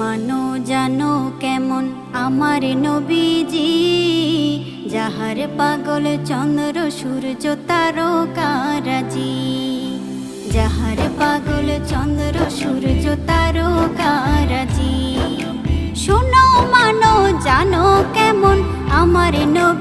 মানো জানো কেমন আমার নবীজি, যাহার পাগল চন্দ্র সূর্য তারকারাজি। যাহার পাগল চন্দ্র সূর্য তারকারাজি। শোনো মানো জানো কেমন আমার নবী